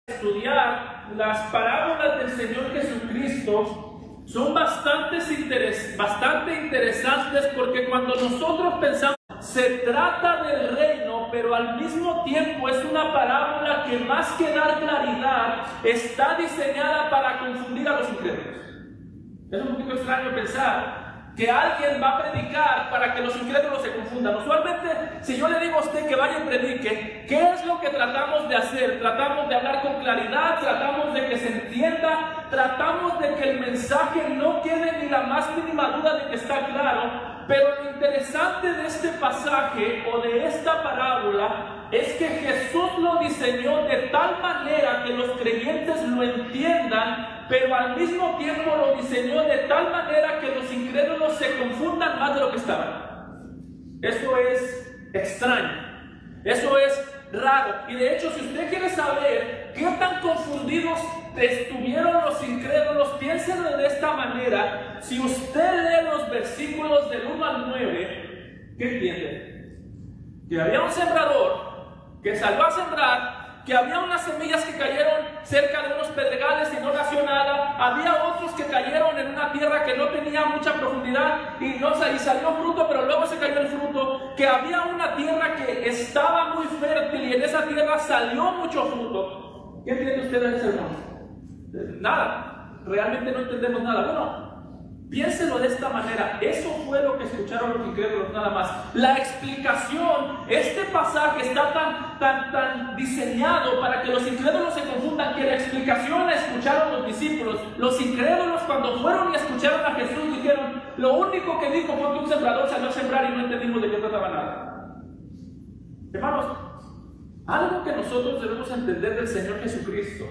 estudiar las parábolas del Señor Jesucristo son bastante interesantes, porque cuando nosotros pensamos se trata del reino, pero al mismo tiempo es una parábola que más que dar claridad está diseñada para confundir a los incrédulos. Es un poquito extraño pensar que alguien va a predicar para que los incrédulos se confundan. Usualmente, si yo le digo a usted que vaya y predique, ¿qué es lo que tratamos de hacer? Tratamos de hablar con claridad, tratamos de que se entienda, tratamos de que el mensaje no quede ni la más mínima duda de que está claro. Pero lo interesante de este pasaje o de esta parábola es que Jesús lo diseñó de tal manera que los creyentes lo entiendan, pero al mismo tiempo lo diseñó de tal manera que los incrédulos se confundan más de lo que estaban. Eso es extraño, eso es raro. Y de hecho, si usted quiere saber qué tan confundidos estuvieron los incrédulos, piénsenlo de esta manera. Si usted lee los versículos del 1 al 9, ¿qué entiende? Que había un sembrador que salió a sembrar, que había unas semillas que cayeron cerca de unos pedregales y no nació nada, había otros que cayeron en una tierra que no tenía mucha profundidad y salió fruto, pero luego se cayó el fruto, que había una tierra que estaba muy fértil y en esa tierra salió mucho fruto. ¿Qué entiende usted de ese hermano? Nada, realmente no entendemos nada. Bueno, piénselo de esta manera, eso fue lo que escucharon los incrédulos nada más. La explicación, este pasaje está tan diseñado para que los incrédulos se confundan, que la explicación la escucharon los discípulos. Los incrédulos, cuando fueron y escucharon a Jesús, dijeron, lo único que dijo fue que un sembrador salió a sembrar y no entendimos de qué trataba nada. Hermanos, algo que nosotros debemos entender del Señor Jesucristo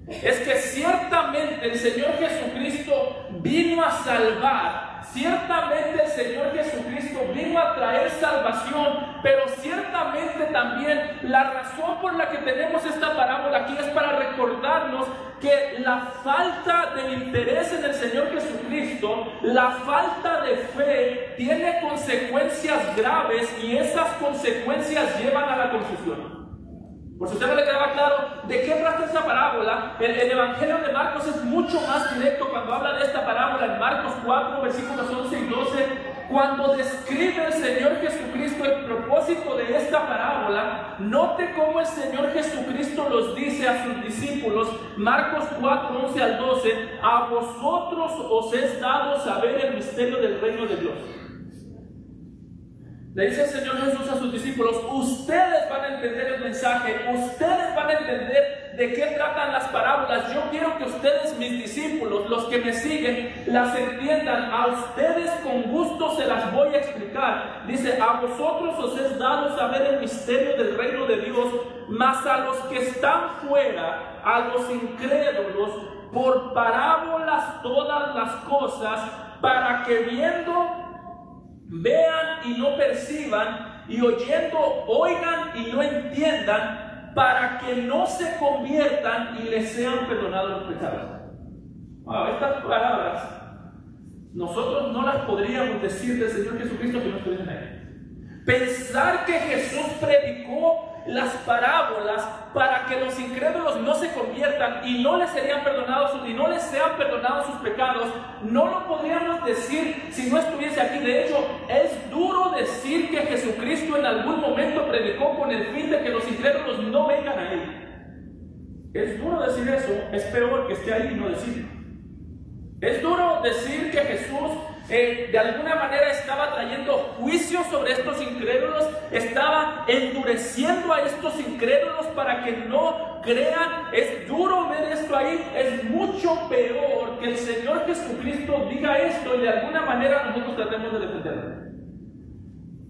es que ciertamente el Señor Jesucristo vino a salvar, ciertamente el Señor Jesucristo vino a traer salvación, pero ciertamente también la razón por la que tenemos esta parábola aquí es para recordarnos que la falta de interés en el Señor Jesucristo, la falta de fe, tiene consecuencias graves y esas consecuencias llevan a la confusión. Por si a usted no le quedaba claro de qué trata esta parábola, el Evangelio de Marcos es mucho más directo cuando habla de esta parábola. En Marcos 4, versículos 11 y 12, cuando describe el Señor Jesucristo el propósito de esta parábola, note cómo el Señor Jesucristo los dice a sus discípulos. Marcos 4, 11 al 12, a vosotros os es dado saber el misterio del reino de Dios. Le dice el Señor Jesús a sus discípulos, ustedes van a entender el mensaje, ustedes van a entender de qué tratan las parábolas. Yo quiero que ustedes, mis discípulos, los que me siguen, las entiendan. A ustedes con gusto se las voy a explicar. Dice, a vosotros os es dado saber el misterio del reino de Dios, mas a los que están fuera, a los incrédulos, por parábolas todas las cosas, para que viendo vean y no perciban, y oyendo oigan y no entiendan, para que no se conviertan y les sean perdonados los pecados. Estas palabras nosotros no las podríamos decir del Señor Jesucristo que no estuviesen ahí. Pensar que Jesús predicó las parábolas para que los incrédulos no se conviertan y no les serían perdonados y no les sean perdonados sus pecados, no lo podríamos decir si no estuviese aquí. De hecho, es duro decir que Jesucristo en algún momento predicó con el fin de que los incrédulos no vengan a Él. Es duro decir eso, es peor que esté ahí y no decirlo. Es duro decir que Jesús de alguna manera estaba trayendo juicio sobre estos incrédulos, estaba endureciendo a estos incrédulos para que no crean. Es duro ver esto ahí. Es mucho peor que el Señor Jesucristo diga esto y de alguna manera nosotros tratemos de defenderlo.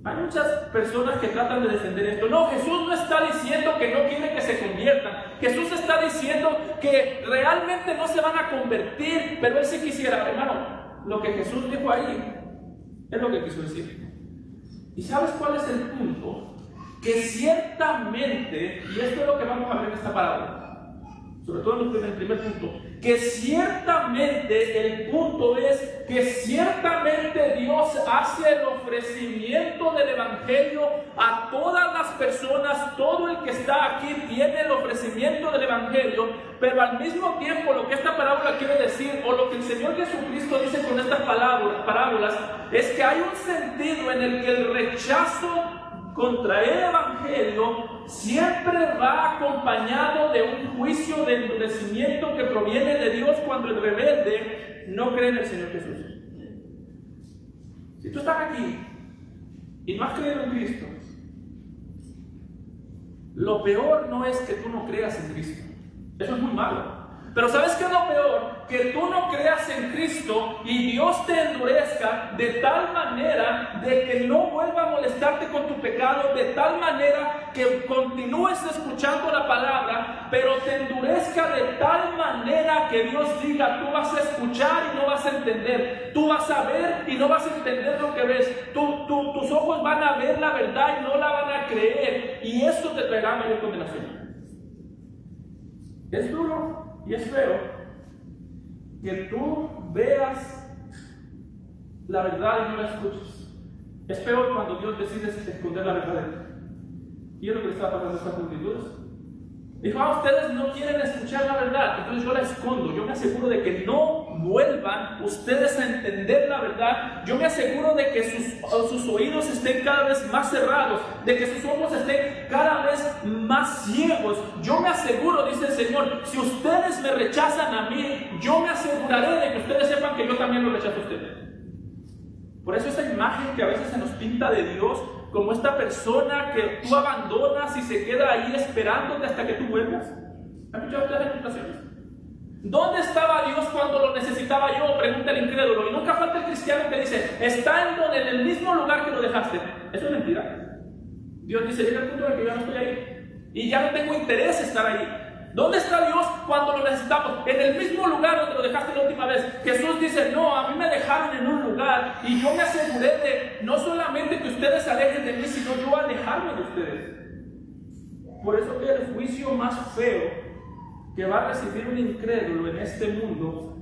Hay muchas personas que tratan de defender esto. No, Jesús no está diciendo que no quiere que se conviertan. Jesús está diciendo que realmente no se van a convertir, pero Él sí quisiera. Hermano, lo que Jesús dijo ahí es lo que quiso decir. ¿Y sabes cuál es el punto? Que ciertamente, y esto es lo que vamos a ver en esta parábola, sobre todo en el primer punto, que ciertamente el punto es que ciertamente Dios hace el ofrecimiento del Evangelio a todas las personas. Todo el que está aquí tiene el ofrecimiento del Evangelio, pero al mismo tiempo lo que esta parábola quiere decir, o lo que el Señor Jesucristo dice con estas parábolas, es que hay un sentido en el que el rechazo contra el Evangelio siempre va acompañado de un juicio de endurecimiento que proviene de Dios cuando el rebelde no cree en el Señor Jesús. Si tú estás aquí y no has creído en Cristo, lo peor no es que tú no creas en Cristo. Eso es muy malo. Pero ¿sabes qué es lo peor? Que tú no creas en Cristo y Dios te endurezca de tal manera de que no vuelva a molestarte con tu pecado, de tal manera que continúes escuchando la palabra, pero te endurezca de tal manera que Dios diga, tú vas a escuchar y no vas a entender, tú vas a ver y no vas a entender lo que ves, tus ojos van a ver la verdad y no la van a creer, y eso te traerá mayor condenación. Es duro y es feo que tú veas la verdad y no la escuches. Es peor cuando Dios decide esconder la verdad de ti. Y es lo que le está pasando a estas multitudes. Dijo, ustedes no quieren escuchar la verdad, entonces yo la escondo. Yo me aseguro de que no vuelvan ustedes a entender la verdad. Yo me aseguro de que sus oídos estén cada vez más cerrados, de que sus ojos estén cada vez más ciegos. Yo me aseguro, dice el Señor, si ustedes me rechazan a mí, yo me aseguraré de que ustedes sepan que yo también lo rechazo a ustedes. Por eso esa imagen que a veces se nos pinta de Dios como esta persona que tú abandonas y se queda ahí esperándote hasta que tú vuelvas. ¿Han escuchado ustedes las ilustraciones? ¿Dónde estaba Dios cuando lo necesitaba yo? Pregunta el incrédulo. Y nunca falta el cristiano que dice, está en el mismo lugar que lo dejaste. Eso es mentira. Dios dice, llega el punto en el que yo no estoy ahí y ya no tengo interés en estar ahí. ¿Dónde está Dios cuando lo necesitamos? En el mismo lugar donde lo dejaste la última vez. Jesús dice, no, a mí me dejaron en un lugar y yo me aseguré de no solamente que ustedes se alejen de mí, sino yo alejarme de ustedes. Por eso que el juicio más feo que va a recibir un incrédulo en este mundo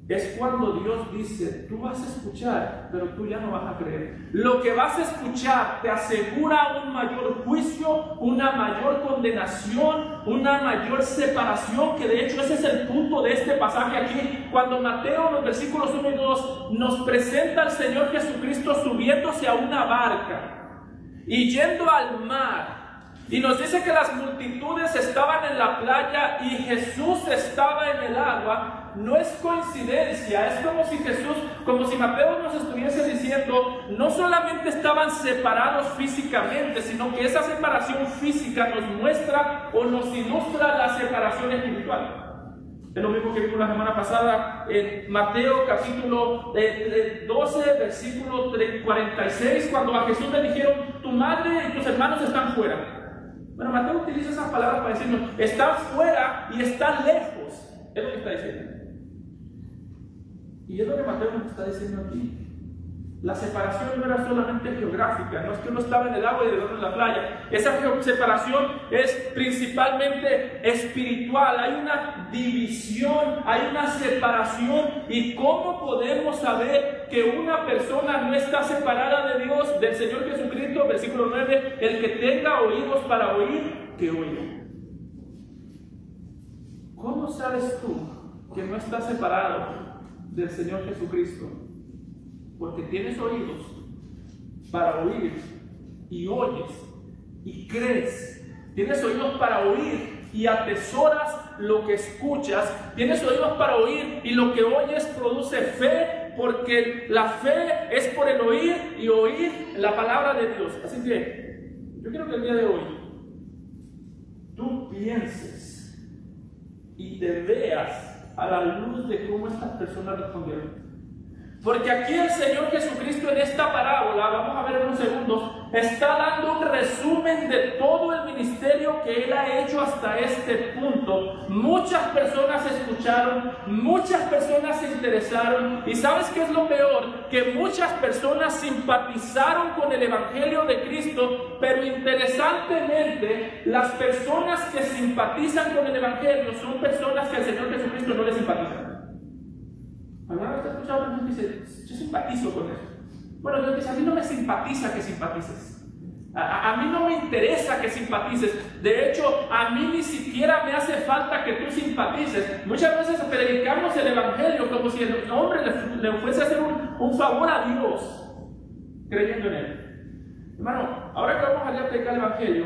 es cuando Dios dice, tú vas a escuchar, pero tú ya no vas a creer. Lo que vas a escuchar te asegura un mayor juicio, una mayor condenación, una mayor separación, que de hecho ese es el punto de este pasaje aquí. Cuando Mateo en los versículos 1 y 2 nos presenta al Señor Jesucristo subiéndose a una barca y yendo al mar. Y nos dice que las multitudes estaban en la playa y Jesús estaba en el agua. No es coincidencia, es como si Mateo nos estuviese diciendo, no solamente estaban separados físicamente, sino que esa separación física nos muestra o nos ilustra la separación espiritual. Es lo mismo que vimos la semana pasada en Mateo capítulo 12, versículo 46, cuando a Jesús le dijeron, tu madre y tus hermanos están fuera. Bueno, Mateo utiliza esas palabras para decirnos, están fuera y están lejos. Es lo que está diciendo. Y es lo que Mateo nos está diciendo aquí. La separación no era solamente geográfica, no es que uno estaba en el agua y de otro en la playa. Esa separación es principalmente espiritual. Hay una división, hay una separación. ¿Y cómo podemos saber que una persona no está separada de Dios, del Señor Jesucristo? Versículo 9, el que tenga oídos para oír, que oiga. ¿Cómo sabes tú que no estás separado del Señor Jesucristo? Porque tienes oídos para oír y oyes y crees. Tienes oídos para oír y atesoras lo que escuchas. Tienes oídos para oír y lo que oyes produce fe, porque la fe es por el oír y oír la palabra de Dios. Así que yo quiero que el día de hoy tú pienses y te veas a la luz de cómo estas personas respondieron. Porque aquí el Señor Jesucristo en esta parábola, vamos a ver en unos segundos, está dando un resumen de todo el ministerio que Él ha hecho hasta este punto. Muchas personas escucharon, muchas personas se interesaron, y ¿sabes qué es lo peor? Que muchas personas simpatizaron con el Evangelio de Cristo, pero interesantemente, las personas que simpatizan con el Evangelio son personas que al Señor Jesucristo no le simpatizan. ¿Alguna vez te has escuchado a alguien que dice, yo simpatizo con eso? Bueno, Dios dice, a mí no me simpatiza que simpatices. A mí no me interesa que simpatices. De hecho, a mí ni siquiera me hace falta que tú simpatices. Muchas veces predicamos el Evangelio como si el hombre le fuese a hacer un favor a Dios, creyendo en Él. Hermano, ahora que vamos a predicar el Evangelio,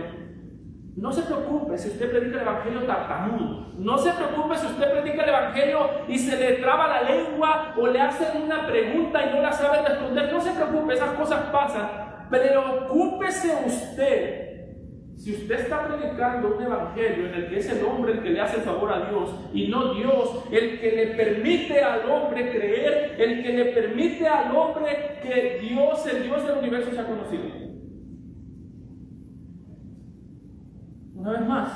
no se preocupe si usted predica el Evangelio tartamudo. No se preocupe si usted predica el Evangelio y se le traba la lengua o le hacen una pregunta y no la sabe responder. No se preocupe, esas cosas pasan. Preocúpese usted si usted está predicando un evangelio en el que es el hombre el que le hace el favor a Dios y no Dios el que le permite al hombre creer, el que le permite al hombre que Dios, el Dios del universo, sea conocido. Una vez más,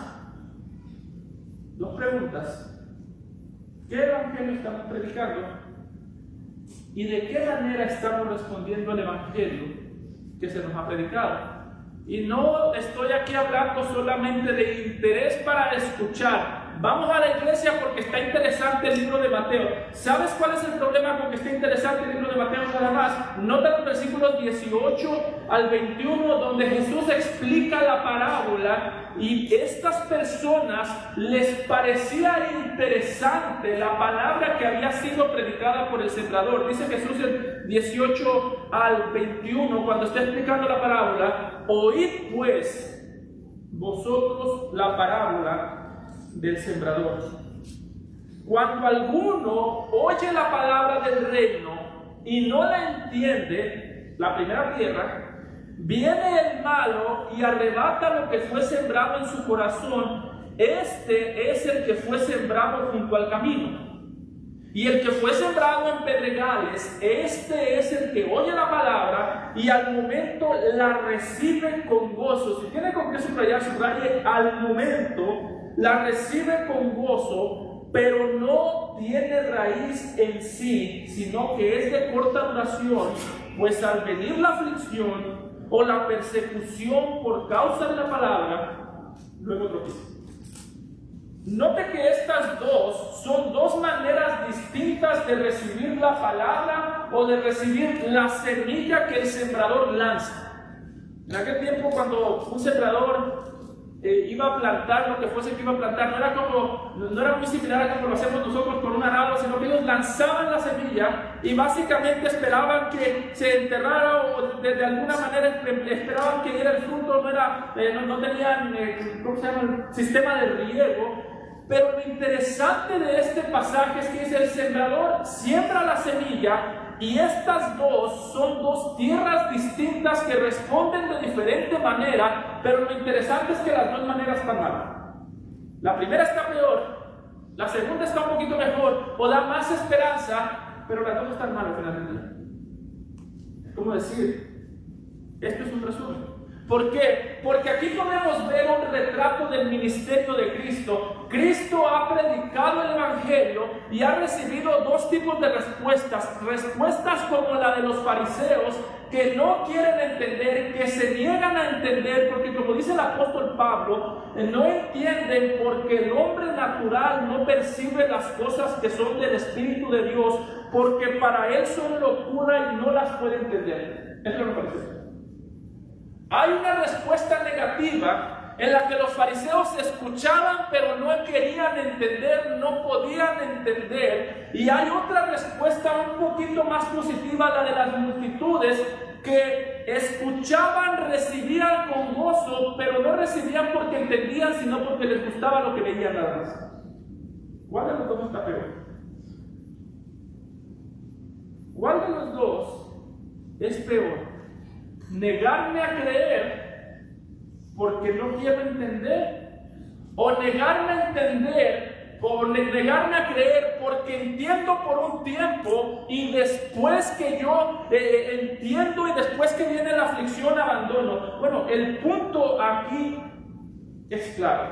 dos preguntas: ¿qué evangelio estamos predicando? ¿Y de qué manera estamos respondiendo al evangelio que se nos ha predicado? Y no estoy aquí hablando solamente de interés para escuchar. Vamos a la iglesia porque está interesante el libro de Mateo. ¿Sabes cuál es el problema con que esté interesante el libro de Mateo nada más? Nota los versículos 18 al 21 donde Jesús explica la parábola y estas personas les parecía interesante la palabra que había sido predicada por el sembrador. Dice Jesús en 18 al 21 cuando está explicando la parábola: oíd pues vosotros la parábola del sembrador. Cuando alguno oye la palabra del reino y no la entiende, la primera tierra, viene el malo y arrebata lo que fue sembrado en su corazón. Este es el que fue sembrado junto al camino. Y el que fue sembrado en pedregales, este es el que oye la palabra y al momento la recibe con gozo. Si tiene con qué subrayar, subraye al momento. La recibe con gozo, pero no tiene raíz en sí, sino que es de corta duración, pues al venir la aflicción o la persecución por causa de la palabra, luego tropieza. Note que estas dos son dos maneras distintas de recibir la palabra o de recibir la semilla que el sembrador lanza. En aquel tiempo, cuando un sembrador iba a plantar lo que fuese que iba a plantar, no era muy similar a como lo hacemos nosotros con un arado, sino que ellos lanzaban la semilla y básicamente esperaban que se enterrara o de alguna manera esperaban que diera el fruto. No tenían ¿cómo se llama? El sistema de riego. Pero lo interesante de este pasaje es que dice: el sembrador siembra la semilla. Y estas dos son dos tierras distintas que responden de diferente manera, pero lo interesante es que las dos maneras están mal. La primera está peor, la segunda está un poquito mejor o da más esperanza, pero las dos están mal finalmente. Es como decir, esto es un resumen. ¿Por qué? Porque aquí podemos ver un retrato del ministerio de Cristo. Cristo ha predicado el Evangelio y ha recibido dos tipos de respuestas. Respuestas como la de los fariseos, que no quieren entender, que se niegan a entender, porque como dice el apóstol Pablo, no entienden porque el hombre natural no percibe las cosas que son del Espíritu de Dios, porque para él son locura y no las puede entender. Eso es lo que parece. Hay una respuesta negativa en la que los fariseos escuchaban pero no querían entender, no podían entender. Y hay otra respuesta un poquito más positiva, la de las multitudes, que escuchaban, recibían con gozo, pero no recibían porque entendían, sino porque les gustaba lo que veían nada más. ¿Cuál de los dos está peor? ¿Cuál de los dos es peor? ¿Negarme a creer porque no quiero entender? ¿O negarme a entender o negarme a creer porque entiendo por un tiempo y después que yo entiendo y después que viene la aflicción abandono? Bueno, el punto aquí es claro.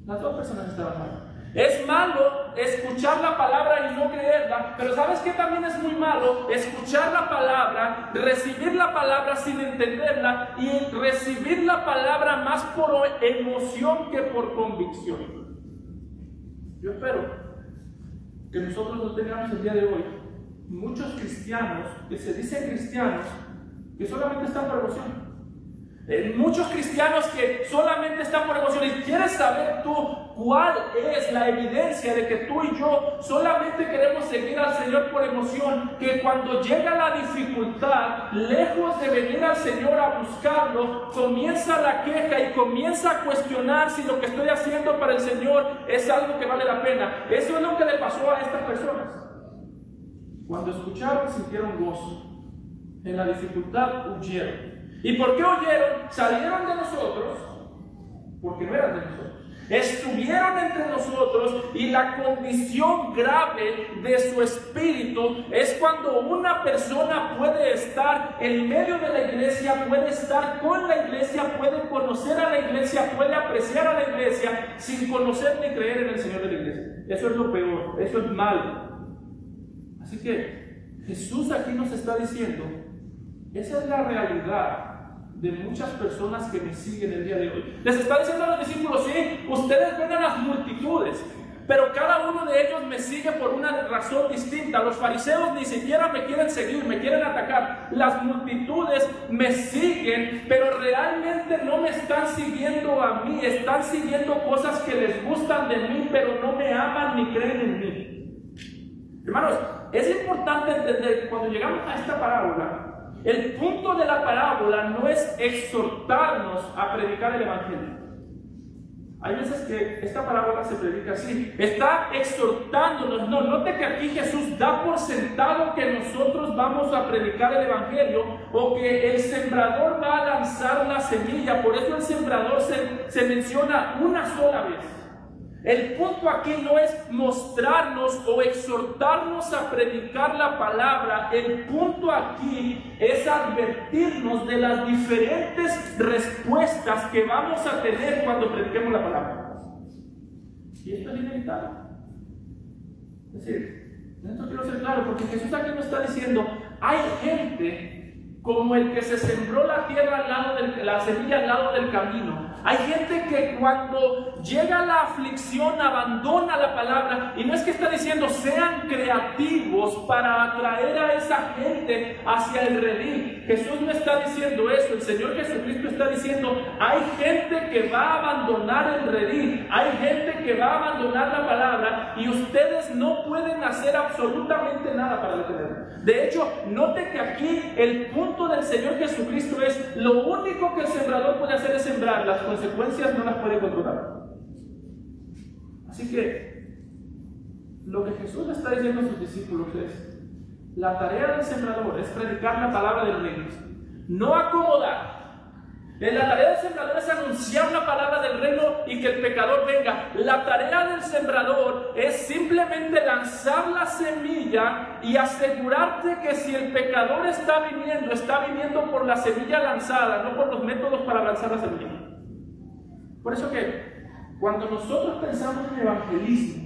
Las dos personas estaban mal. Es malo escuchar la palabra y no creerla, pero ¿sabes qué también es muy malo? Escuchar la palabra, recibir la palabra sin entenderla y recibir la palabra más por emoción que por convicción. Yo espero que nosotros no tengamos el día de hoy muchos cristianos que se dicen cristianos que solamente están por emoción. Muchos cristianos que solamente están por emoción. ¿Y quieres saber tú cuál es la evidencia de que tú y yo solamente queremos seguir al Señor por emoción? Que cuando llega la dificultad, lejos de venir al Señor a buscarlo, comienza la queja y comienza a cuestionar si lo que estoy haciendo para el Señor es algo que vale la pena. Eso es lo que le pasó a estas personas. Cuando escucharon, sintieron gozo. En la dificultad huyeron. ¿Y por qué huyeron? Salieron de nosotros, porque no eran de nosotros. Estuvieron entre nosotros, y la condición grave de su espíritu es cuando una persona puede estar en medio de la iglesia, puede estar con la iglesia, puede conocer a la iglesia, puede apreciar a la iglesia sin conocer ni creer en el Señor de la iglesia. Eso es lo peor, eso es malo. Así que Jesús aquí nos está diciendo, esa es la realidad de muchas personas que me siguen el día de hoy. Les está diciendo a los discípulos, sí, ustedes ven a las multitudes, pero cada uno de ellos me sigue por una razón distinta. Los fariseos ni siquiera me quieren seguir, me quieren atacar. Las multitudes me siguen, pero realmente no me están siguiendo a mí. Están siguiendo cosas que les gustan de mí, pero no me aman ni creen en mí. Hermanos, es importante entender que cuando llegamos a esta parábola, el punto de la parábola no es exhortarnos a predicar el evangelio. Hay veces que esta parábola se predica así, está exhortándonos. No, note que aquí Jesús da por sentado que nosotros vamos a predicar el evangelio, o que el sembrador va a lanzar la semilla. Por eso el sembrador se menciona una sola vez. El punto aquí no es mostrarnos o exhortarnos a predicar la palabra. El punto aquí es advertirnos de las diferentes respuestas que vamos a tener cuando prediquemos la palabra. Y esto es inevitable. Es decir, esto quiero ser claro, porque Jesús aquí nos está diciendo, hay gente como el que se sembró la tierra al lado la semilla al lado del camino. Hay gente que cuando llega la aflicción abandona la palabra, y no es que está diciendo sean creativos para atraer a esa gente hacia el redil. Jesús no está diciendo eso. El Señor Jesucristo está diciendo, hay gente que va a abandonar el redil, hay gente que va a abandonar la palabra, y ustedes no pueden hacer absolutamente nada para detenerlo. De hecho, note que aquí el punto del Señor Jesucristo es, lo único que el sembrador puede hacer es sembrar, las consecuencias no las puede controlar. Así que lo que Jesús le está diciendo a sus discípulos es, la tarea del sembrador es predicar la palabra del reino, no acomodar. La tarea del sembrador es anunciar la palabra del reino y que el pecador venga. La tarea del sembrador es simplemente lanzar la semilla y asegurarte que si el pecador está viniendo por la semilla lanzada, no por los métodos para lanzar la semilla. Por eso que cuando nosotros pensamos en evangelismo,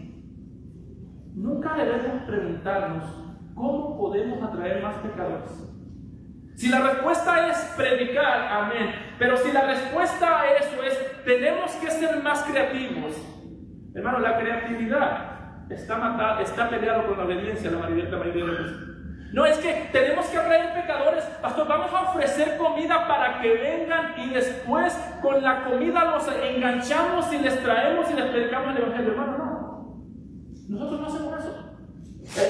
nunca debemos preguntarnos cómo podemos atraer más pecadores. Si la respuesta es predicar, amén. Pero si la respuesta a eso es, tenemos que ser más creativos. Hermano, la creatividad está peleado con la obediencia la mayoría de las veces. No, es que tenemos que atraer pecadores. Pastor, vamos a ofrecer comida para que vengan, y después con la comida los enganchamos y les traemos y les predicamos el evangelio. Hermano, no. Nosotros no hacemos eso.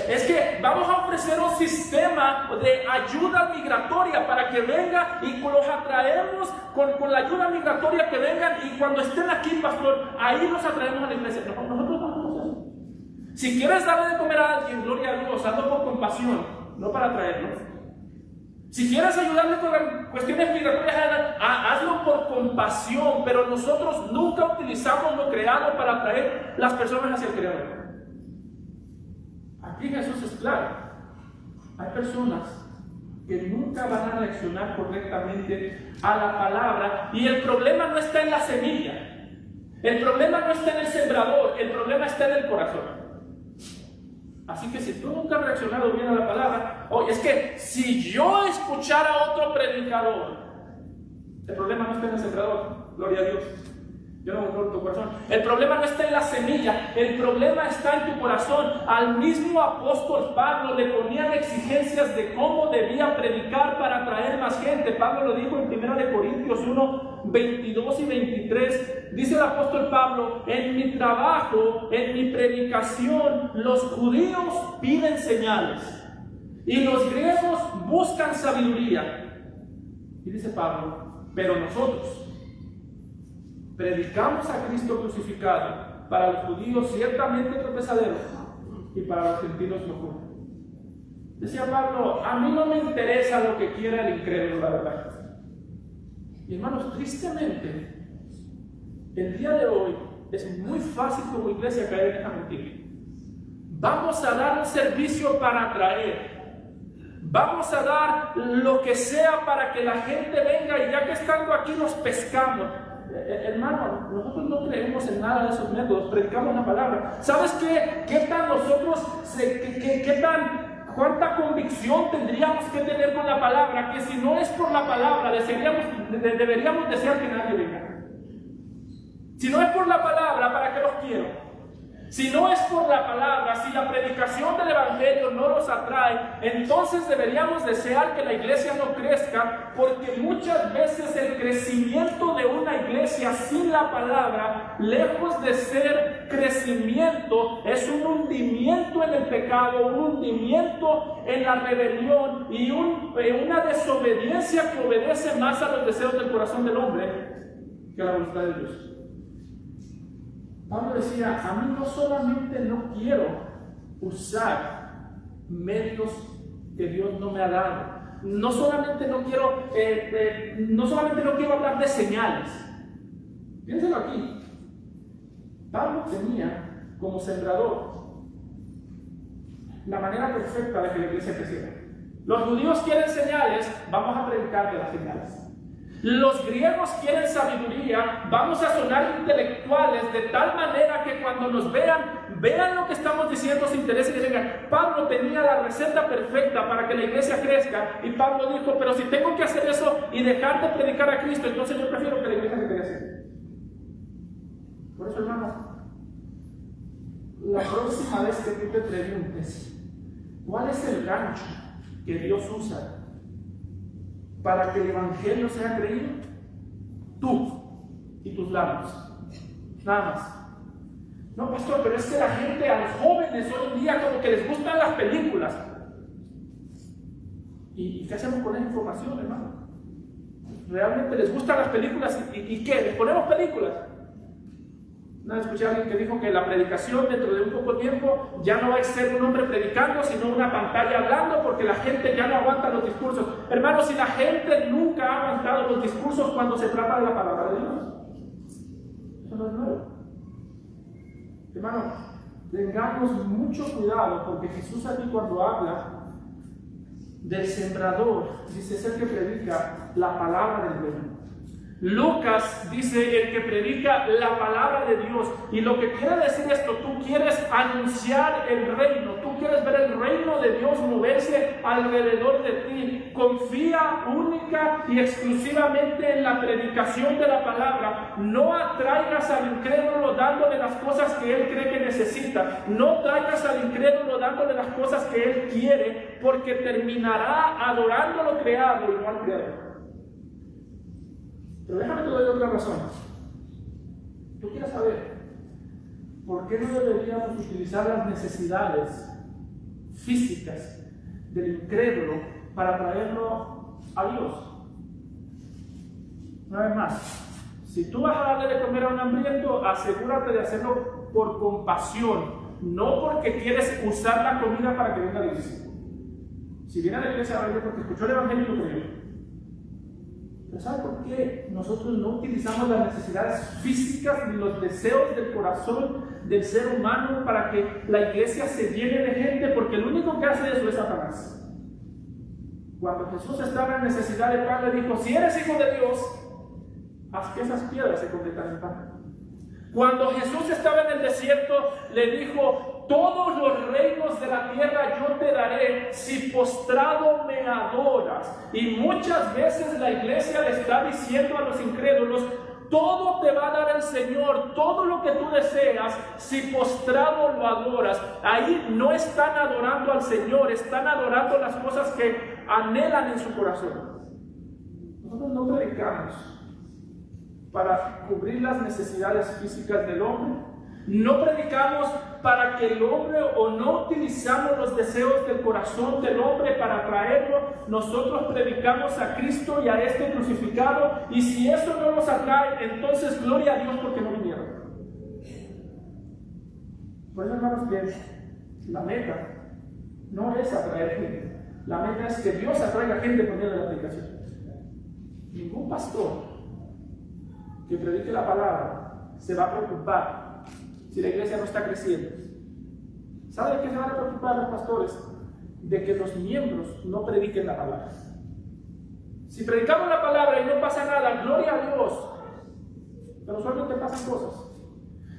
Es que vamos a ofrecer un sistema de ayuda migratoria para que venga, y los atraemos con la ayuda migratoria, que vengan, y cuando estén aquí, pastor, ahí los atraemos a la iglesia. Nosotros no hacemos eso. Si quieres darle de comer a alguien, gloria a Dios, hazlo por compasión, no para atraerlos. Si quieres ayudarle con las cuestiones migratorias, hazlo por compasión, pero nosotros nunca utilizamos lo creado para atraer las personas hacia el Creador. Aquí Jesús es claro. Hay personas que nunca van a reaccionar correctamente a la palabra, y el problema no está en la semilla, el problema no está en el sembrador, el problema está en el corazón. Así que si tú nunca has reaccionado bien a la palabra, es que si yo escuchara a otro predicador, el problema no está en el sembrador, gloria a Dios. Yo no controlo tu corazón. El problema no está en la semilla, el problema está en tu corazón. Al mismo apóstol Pablo le ponían exigencias de cómo debía predicar para atraer más gente. Pablo lo dijo en 1 Corintios 1, 22 y 23. Dice el apóstol Pablo: en mi trabajo, en mi predicación, los judíos piden señales y los griegos buscan sabiduría. Y dice Pablo: pero nosotros predicamos a Cristo crucificado, para los judíos ciertamente tropezadero y para los gentiles locura. Decía Pablo: a mí no me interesa lo que quiera el incrédulo, la verdad. Y hermanos, tristemente, el día de hoy es muy fácil como iglesia caer en esta mentira. Vamos a dar un servicio para atraer. Vamos a dar lo que sea para que la gente venga, y ya que estando aquí nos pescamos. Hermano, nosotros no creemos en nada de esos métodos, predicamos la palabra. ¿Sabes qué? ¿Qué tan nosotros, cuánta convicción tendríamos que tener con la palabra? Que si no es por la palabra, deberíamos desear que nadie venga. Si no es por la palabra, ¿para qué los quiero? Si no es por la palabra, si la predicación del Evangelio no los atrae, entonces deberíamos desear que la iglesia no crezca, porque muchas veces el crecimiento de una iglesia sin la palabra, lejos de ser crecimiento, es un hundimiento en el pecado, un hundimiento en la rebelión y una desobediencia que obedece más a los deseos del corazón del hombre que a la voluntad de Dios. Pablo decía: a mí no solamente no quiero usar medios que Dios no me ha dado, no solamente no quiero hablar de señales. Piénselo aquí. Pablo tenía como sembrador la manera perfecta de que la iglesia creciera. Los judíos quieren señales, vamos a predicar de las señales. Los griegos quieren sabiduría, vamos a sonar intelectuales de tal manera que cuando nos vean lo que estamos diciendo, se interesen y vengan. Pablo tenía la receta perfecta para que la iglesia crezca, y Pablo dijo: pero si tengo que hacer eso y dejar de predicar a Cristo, entonces yo prefiero que la iglesia se crezca. Por eso, hermano, la próxima vez que tú te preguntes cuál es el gancho que Dios usa para que el Evangelio sea creído, tú y tus labios, nada más. No, pastor, pero es que la gente, a los jóvenes hoy en día, como que les gustan las películas. ¿Y qué hacemos con esa información, hermano? ¿Realmente les gustan las películas? ¿Y qué? ¿Les ponemos películas? Una vez escuché a alguien que dijo que la predicación dentro de un poco tiempo ya no va a ser un hombre predicando, sino una pantalla hablando, porque la gente ya no aguanta los discursos. Hermanos, si la gente nunca ha aguantado los discursos cuando se trata de la palabra de Dios, eso no es nuevo. Hermano, tengamos mucho cuidado, porque Jesús aquí, cuando habla del sembrador, dice: es el que predica la palabra del reino. Lucas dice: el que predica la palabra de Dios. Y lo que quiere decir esto: tú quieres anunciar el reino, tú quieres ver el reino de Dios moverse alrededor de ti. Confía única y exclusivamente en la predicación de la palabra. No atraigas al incrédulo dándole las cosas que él cree que necesita. No traigas al incrédulo dándole las cosas que él quiere, porque terminará adorando lo creado y no al creador. Pero déjame te doy otra razón. Tú quieres saber por qué no deberíamos utilizar las necesidades físicas del incrédulo para traerlo a Dios. Una vez más, si tú vas a darle de comer a un hambriento, asegúrate de hacerlo por compasión, no porque quieres usar la comida para que venga a la iglesia. Si viene a la iglesia, va a venir porque escuchó el evangelio y lo creyó. Pero ¿sabe por qué nosotros no utilizamos las necesidades físicas ni los deseos del corazón del ser humano para que la iglesia se llene de gente? Porque el único que hace eso es Satanás. Cuando Jesús estaba en necesidad de pan, le dijo: si eres hijo de Dios, haz que esas piedras se conviertan en pan. Cuando Jesús estaba en el desierto, le dijo: todos los reinos de la tierra yo te daré si postrado me adoras. Y muchas veces la iglesia le está diciendo a los incrédulos: Todo te va a dar el Señor, todo lo que tú deseas, si postrado lo adoras. Ahí no están adorando al Señor, están adorando las cosas que anhelan en su corazón. Nosotros no predicamos para cubrir las necesidades físicas del hombre. No predicamos para que el hombre, o no utilizamos los deseos del corazón del hombre para atraerlo. Nosotros predicamos a Cristo y a este crucificado, y si eso no los atrae, entonces gloria a Dios porque no vinieron. Por eso, hermanos, que la meta no es atraer gente. La meta es que Dios atraiga gente por medio de la predicación. Ningún pastor que predique la palabra se va a preocupar si la iglesia no está creciendo. ¿Sabe de qué se van a preocupar los pastores? De que los miembros no prediquen la palabra. Si predicamos la palabra y no pasa nada, gloria a Dios, pero solamente pasan cosas.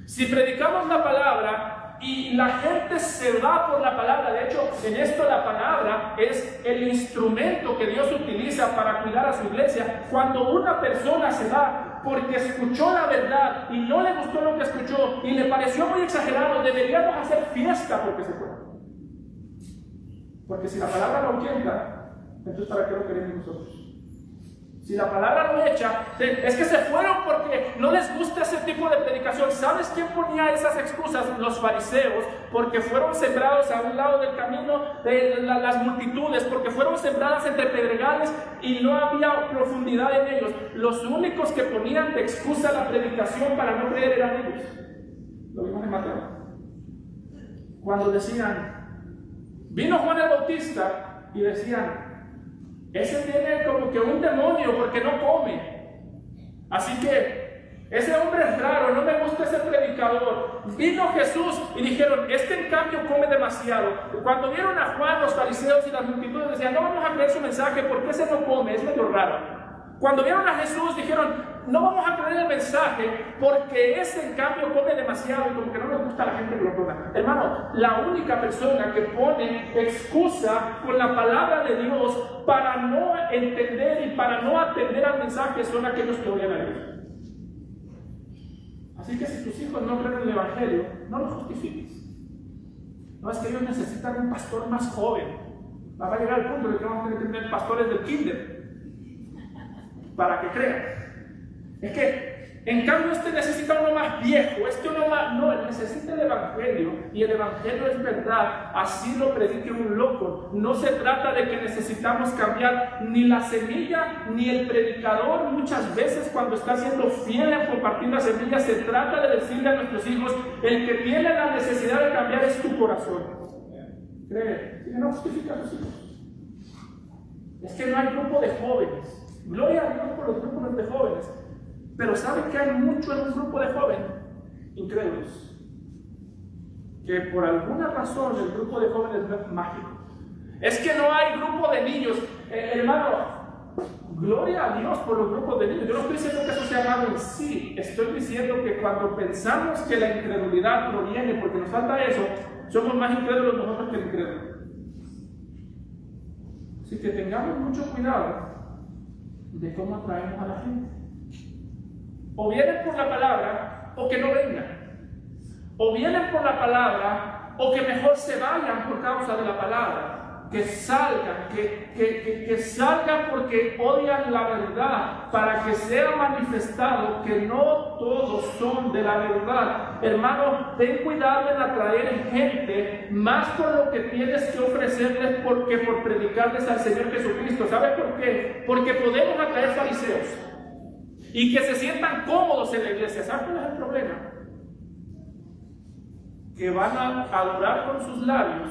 Si predicamos la palabra y la gente se va por la palabra, de hecho, en esto la palabra es el instrumento que Dios utiliza para cuidar a su iglesia. Cuando una persona se va porque escuchó la verdad y no le gustó lo que escuchó y le pareció muy exagerado, deberíamos hacer fiesta porque se fue. Porque si la palabra lo ahuyenta, entonces ¿para qué lo queremos nosotros? Si la palabra lo echa, es que se fueron porque no les gusta ese tipo de predicación. ¿Sabes quién ponía esas excusas? Los fariseos, porque fueron sembrados a un lado del camino de las multitudes, porque fueron sembradas entre pedregales y no había profundidad en ellos. Los únicos que ponían de excusa la predicación para no creer eran ellos. Lo vimos en Mateo. Cuando decían, vino Juan el Bautista, y decían, ese tiene como que un demonio porque no come. Así que ese hombre es raro, no me gusta ese predicador. Vino Jesús y dijeron, este en cambio come demasiado. Cuando vieron a Juan, los fariseos y las multitudes decían, no vamos a creer su mensaje porque ese no come, es medio raro. Cuando vieron a Jesús dijeron, no vamos a creer el mensaje porque ese en cambio come demasiado y como que no nos gusta a la gente que lo toma. Hermano, la única persona que pone excusa con la palabra de Dios para no entender y para no atender al mensaje son aquellos que odian a Dios. Así que si tus hijos no creen en el Evangelio, no los justifiques. No es que ellos necesitan un pastor más joven. Va a llegar el punto de que vamos a tener que tener pastores del kinder para que crean. Es que, en cambio, este necesita uno más viejo, este uno más... No, él necesita el Evangelio, y el Evangelio es verdad, así lo predique un loco. No se trata de que necesitamos cambiar ni la semilla, ni el predicador. Muchas veces cuando está siendo fiel en compartir la semilla, se trata de decirle a nuestros hijos, el que tiene la necesidad de cambiar es tu corazón. Cree, no justifica a tus hijos. Es que no hay grupo de jóvenes. Gloria a Dios por los grupos de jóvenes. Pero ¿saben que hay mucho en un grupo de jóvenes? Incrédulos. Que por alguna razón el grupo de jóvenes no es mágico. Es que no hay grupo de niños. Hermano, gloria a Dios por los grupos de niños. Yo no estoy diciendo que eso sea malo en sí. Estoy diciendo que cuando pensamos que la incredulidad proviene porque nos falta eso, somos más incrédulos nosotros que el incrédulo. Así que tengamos mucho cuidado de cómo atraemos a la gente. O vienen por la palabra o que no vengan. O vienen por la palabra o que mejor se vayan por causa de la palabra. Que salgan, que salgan porque odian la verdad, para que sea manifestado que no todos son de la verdad. Hermano, ten cuidado en atraer gente más por lo que tienes que ofrecerles porque por predicarles al Señor Jesucristo. ¿Sabes por qué? Porque podemos atraer fariseos y que se sientan cómodos en la iglesia. ¿Sabes cuál es el problema? Que van a adorar con sus labios,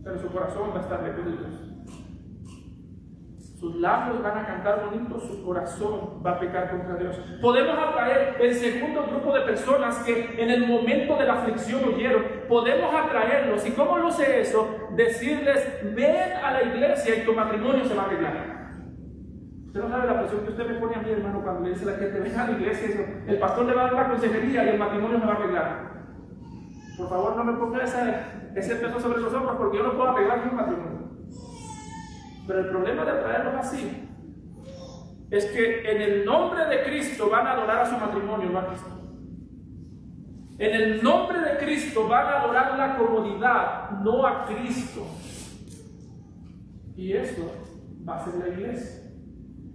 pero su corazón va a estar lejos de Dios. Sus labios van a cantar bonito, su corazón va a pecar contra Dios. Podemos atraer el segundo grupo de personas que en el momento de la aflicción huyeron. Podemos atraerlos. ¿Y cómo luce eso? Decirles, ven a la iglesia y tu matrimonio se va a arreglar. Usted no sabe la presión que usted me pone a mí, hermano, cuando le dice a la gente, ven a la iglesia, el pastor le va a dar la consejería y el matrimonio se va a arreglar. Por favor, no me ponga ese peso sobre los hombros porque yo no puedo arreglar mi matrimonio. Pero el problema de atraerlos así es que en el nombre de Cristo van a adorar a su matrimonio, no a Cristo. En el nombre de Cristo van a adorar la comodidad, no a Cristo. Y eso va a ser la iglesia.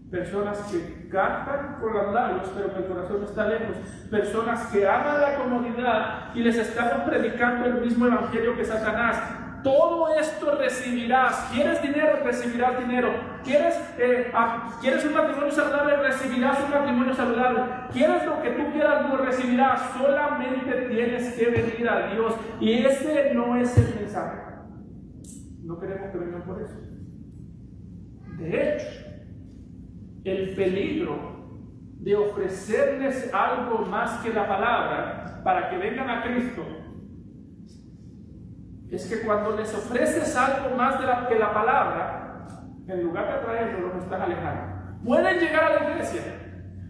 Personas que cantan con los labios, pero que el corazón está lejos. Personas que aman la comodidad y les estamos predicando el mismo evangelio que Satanás. Todo esto recibirás. ¿Quieres dinero? Recibirás dinero. ¿Quieres un matrimonio saludable? Recibirás un matrimonio saludable. ¿Quieres lo que tú quieras? Lo recibirás. Solamente tienes que venir a Dios. Y ese no es el mensaje. No queremos que vengan por eso. De hecho, el peligro de ofrecerles algo más que la palabra para que vengan a Cristo es que cuando les ofreces algo más que la palabra, en lugar de atraerlos, los estás alejando. Pueden llegar a la iglesia,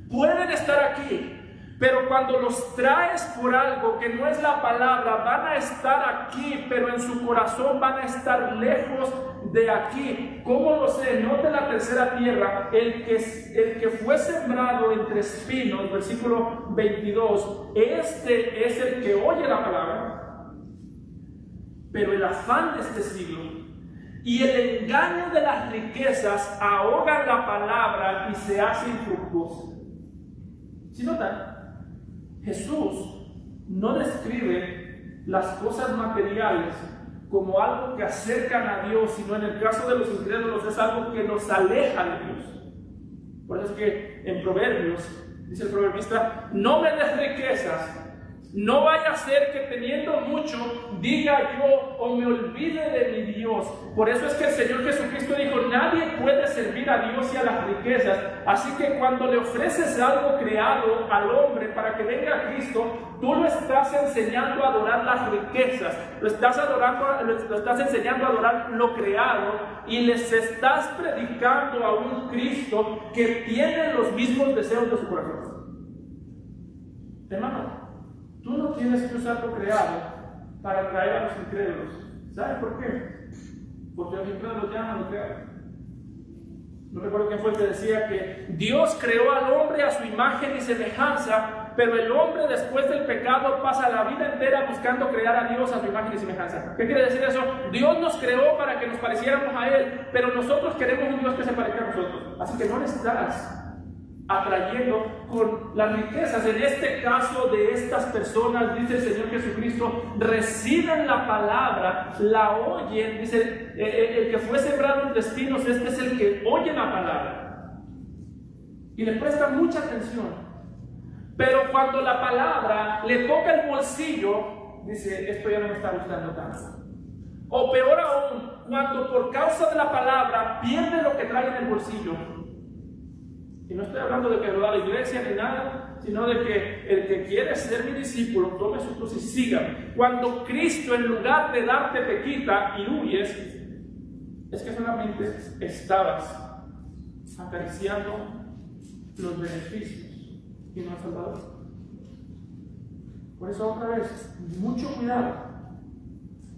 pueden estar aquí, pero cuando los traes por algo que no es la palabra, van a estar aquí, pero en su corazón van a estar lejos de aquí. ¿Cómo lo sé? Note la tercera tierra, el que fue sembrado entre espinos, versículo 22, este es el que oye la palabra, pero el afán de este siglo y el engaño de las riquezas ahogan la palabra y se hace infructuosa. ¿Sí notan? Jesús no describe las cosas materiales como algo que acercan a Dios, sino en el caso de los incrédulos es algo que nos aleja de Dios. Por eso es que en Proverbios dice el proverbista: no me des riquezas, no vaya a ser que teniendo mucho diga yo o me olvide de mi Dios. Por eso es que el Señor Jesucristo dijo: nadie puede servir a Dios y a las riquezas. Así que cuando le ofreces algo creado al hombre para que venga a Cristo, tú lo estás enseñando a adorar las riquezas, lo estás enseñando a adorar lo creado y les estás predicando a un Cristo que tiene los mismos deseos de su corazón. Hermano, tú no tienes que usar lo creado para atraer a los incrédulos. ¿Sabes por qué? Porque los incrédulos llaman lo creado. No recuerdo quién fue el que decía que Dios creó al hombre a su imagen y semejanza, pero el hombre después del pecado pasa la vida entera buscando crear a Dios a su imagen y semejanza. ¿Qué quiere decir eso? Dios nos creó para que nos pareciéramos a Él, pero nosotros queremos un Dios que se parezca a nosotros. Así que no le estás atrayendo con las riquezas. En este caso de estas personas, dice el Señor Jesucristo, reciben la palabra, la oyen. Dice el que fue sembrado en espinos, este es el que oye la palabra y le presta mucha atención, pero cuando la palabra le toca el bolsillo, dice: esto ya no me está gustando tanto. O peor aún, cuando por causa de la palabra pierde lo que trae en el bolsillo. Y no estoy hablando de que lo da la iglesia ni nada, sino de que el que quiere ser mi discípulo tome su cruz y siga. Cuando Cristo, en lugar de darte, te quita y huyes, es que solamente estabas acariciando los beneficios y no al Salvador. Por eso, otra vez, mucho cuidado.